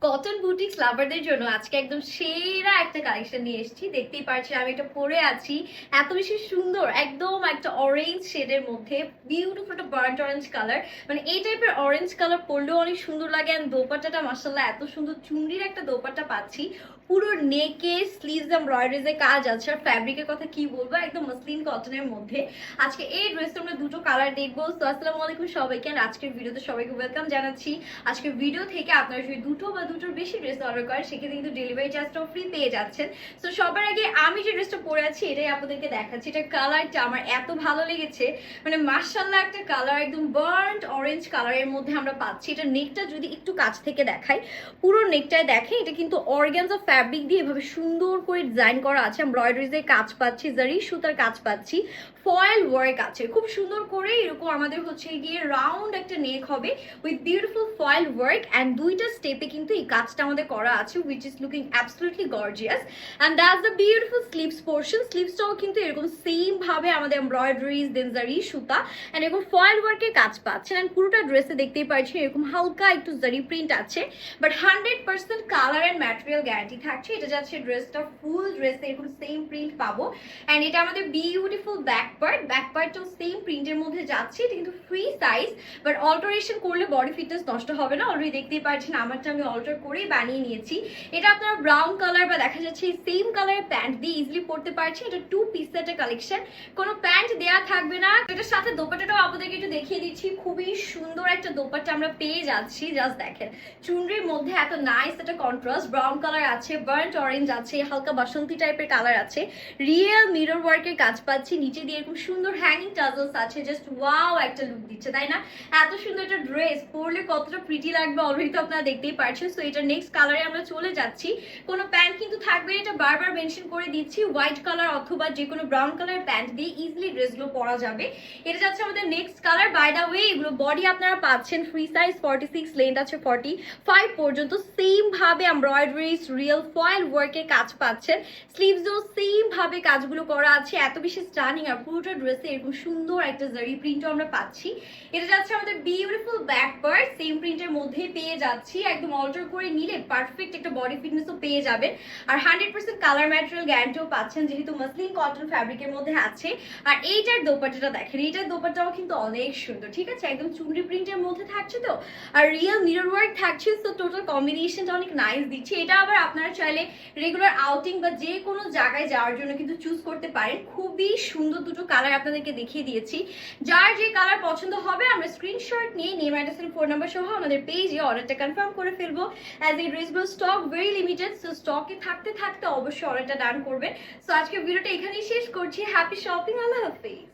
Cotton boutiques লাভারদের জন্য আজকে একদম সেরা একটা কালেকশন নিয়ে এসেছি। দেখতেই পাচ্ছি আমি এটা পরে আছি, এত বেশি সুন্দর, একদম একটা অরেঞ্জ শেডের মধ্যে বিউটিফুল একটা বার্ন্ট অরেঞ্জ কালার। মানে এই টাইপের অরেঞ্জ কালার পরলেও অনেক সুন্দর লাগে। এন্ড দোপাট্টাটা মাশাআল্লাহ এত সুন্দর চুনরির একটা দোপাট্টা পাচ্ছি, পুরো নেকে স্লিভস এমব্রয়ডারিজ এর কাজ আছে। আর ফ্যাব্রিকের কথা কি বলবো, একদম মসলিন কটনের মধ্যে। আজকে এই ড্রেসটা আমরা দুটো কালার দেখবো। তো আসসালামু আলাইকুম সবাইকে, আর আজকের ভিডিওতে সবাইকে ওয়েলকাম জানাচ্ছি। আজকের ভিডিও থেকে আপনারা যদি দুটো বা দুটোর বেশি ড্রেস অর্ডার করেন সেক্ষেত্রে কিন্তু ডেলিভারি চার্জটাও ফ্রি পেয়ে যাচ্ছেন। তো সবার আগে আমি যে ড্রেসটা পরে আছি এটাই আপনাদেরকে দেখাচ্ছি। এটা কালারটা আমার এত ভালো লেগেছে, মানে মাশাআল্লাহ একটা কালার, একদম বার্ন্ট অরেঞ্জ কালারের মধ্যে আমরা পাচ্ছি। এটা নেকটা যদি একটু কাছ থেকে দেখাই, পুরো নেকটায় দেখে এটা কিন্তু অর্গানজা ফ্যাব্রিক দিয়ে এভাবে সুন্দর করে ডিজাইন করা আছে। এমব্রয়ডারিজ এর কাজ পাচ্ছি, জারি সুতার কাজ পাচ্ছি, ফয়েল ওয়ার্ক আছে খুব সুন্দর করে। এরকম আমাদের হচ্ছে গিয়ে রাউন্ড একটা নেক হবে with beautiful foil work and দুইটা স্টেপে কিন্তু এই কাজটা আমাদের করা আছে, which is looking absolutely gorgeous. And that's the beautiful sleeves portion. স্লিভসটাও কিন্তু এরকম সেম ভাবে আমাদের এমব্রয়ডারিজ দেন জারি সুতা অ্যান্ড এরকম ফয়েল ওয়ার্কের কাজ পাচ্ছেন। অ্যান্ড পুরোটা ড্রেসে দেখতেই পাচ্ছি এরকম হালকা একটু জারি প্রিন্ট আছে, but 100% colour and material guarantee থাকছে। এটা যাচ্ছে ড্রেসটা ফুল ড্রেসে এরকম সেম প্রিন্ট পাবো। অ্যান্ড এটা আমাদের বিউটিফুল ব্যাক পার্টটাও সেম প্রিন্টের মধ্যে যাচ্ছে। এটা কিন্তু ফ্রি সাইজ, বাট অল্টারেশন করলে বডি ফিটনেস নষ্ট হবে না। অলরেডি দেখতেই পাচ্ছেন আমারটা আমি অল্টার করেই বানিয়ে নিয়েছি। এটা আপনারা ব্রাউন কালার বা দেখা যাচ্ছে এই সেম কালারের প্যান্ট দিয়ে ইজিলি পরতে পারছি। এটা 2 পিস সেটের কালেকশন, কোনো প্যান্ট দেয়া থাকবে না। এটার সাথে দোপাট্টাটাও আপনাদেরকে একটু দেখিয়ে দিচ্ছি। খুবই সুন্দর একটা দোপাট্টা আমরা পেয়ে যাচ্ছি। জাস্ট দেখেন চুনরির মধ্যে এত নাইস একটা কন্ট্রাস্ট, ব্রাউন কালার আছে, বার্ন্ট অরেঞ্জ আছে, হালকা বাসন্তী টাইপের কালার আছে, রিয়েল মিরর ওয়ার্কের কাজ পাচ্ছি। নিচে দিয়ে এরকম সুন্দর হ্যাঙ্গিং টাজলস আছে, জাস্ট ওয়াও একটা লুক দিচ্ছে, তাই না? এত সুন্দর একটা ড্রেস পরলে কতটা প্রিটি লাগবে অলরেডি তো আপনারা দেখতেই পারছেন। সো এটা নেক্সট কালারে আমরা চলে যাচ্ছি। কোনো প্যান্ট কিন্তু থাকবে, এটা বারবার মেনশন করে দিচ্ছি, হোয়াইট কালার অথবা যে কোনো ব্রাউন কালার প্যান্ট দিয়ে ইজিলি ড্রেসগুলো পরা যাবে। এটা যাচ্ছে আমাদের next colour. By the way এগুলো বডি আপনারা পাচ্ছেন ফ্রি সাইজ 46, লেন্থ আছে 45 পর্যন্ত। সেম ভাবে এমব্রয়ডারিজ রিয়েল ফয়েল ওয়ার্কের কাজ পাচ্ছেন। স্লিভসও সেম ভাবে কাজগুলো করা আছে, এত বেশি স্টানিং। আর পুরোটা ড্রেসে এরকম সুন্দর একটা জারি প্রিন্টও আমরা পাচ্ছি। এটা যাচ্ছে আমাদের বিউটিফুল ব্যাক পার্ট, সেম প্রিন্টের মধ্যে পেয়ে যাচ্ছি। একদম অল্টার করে নিলে পারফেক্ট একটা বডি ফিটনেসও পেয়ে যাবেন। আর 100% কালার ম্যাটেরিয়াল গ্যারান্টিও পাচ্ছেন, যেহেতু মসলিন কটন ফ্যাব্রিকের মধ্যে আছে। আর এইটার দোপাট্টাটা দেখেন, এইটার দোপাট্টাও কিন্তু অনেক সুন্দর, ঠিক আছে? একদম চুনরি প্রিন্টের মধ্যে থাকছে তো, আর রিয়েল মিরর ওয়ার্ক থাকছে। তো টোটাল কম্বিনেশনটা অনেক নাইস দিচ্ছে। এটা আবার আপনারা চাইলে রেগুলার আউটিং বা যে কোনো জায়গায় যাওয়ার জন্য কিন্তু চুজ করতে পারেন। খুবই সুন্দর দুটো কালার আপনাদেরকে দেখিয়ে দিয়েছি। যার যে কালার পছন্দ হবে আমরা স্ক্রিনশট নিয়ে name address and phone number সহ আমাদের পেজে অর্ডারটা কনফার্ম করে ফেলবো। অ্যাজ এই ড্রেসগুলো স্টক ভেরি লিমিটেড, সো স্টকে থাকতে থাকতে অবশ্যই অর্ডারটা ডান করবেন। সো আজকে ভিডিওটা এখানেই শেষ করছি। হ্যাপি শপিং, আল্লাহ হাফেজ।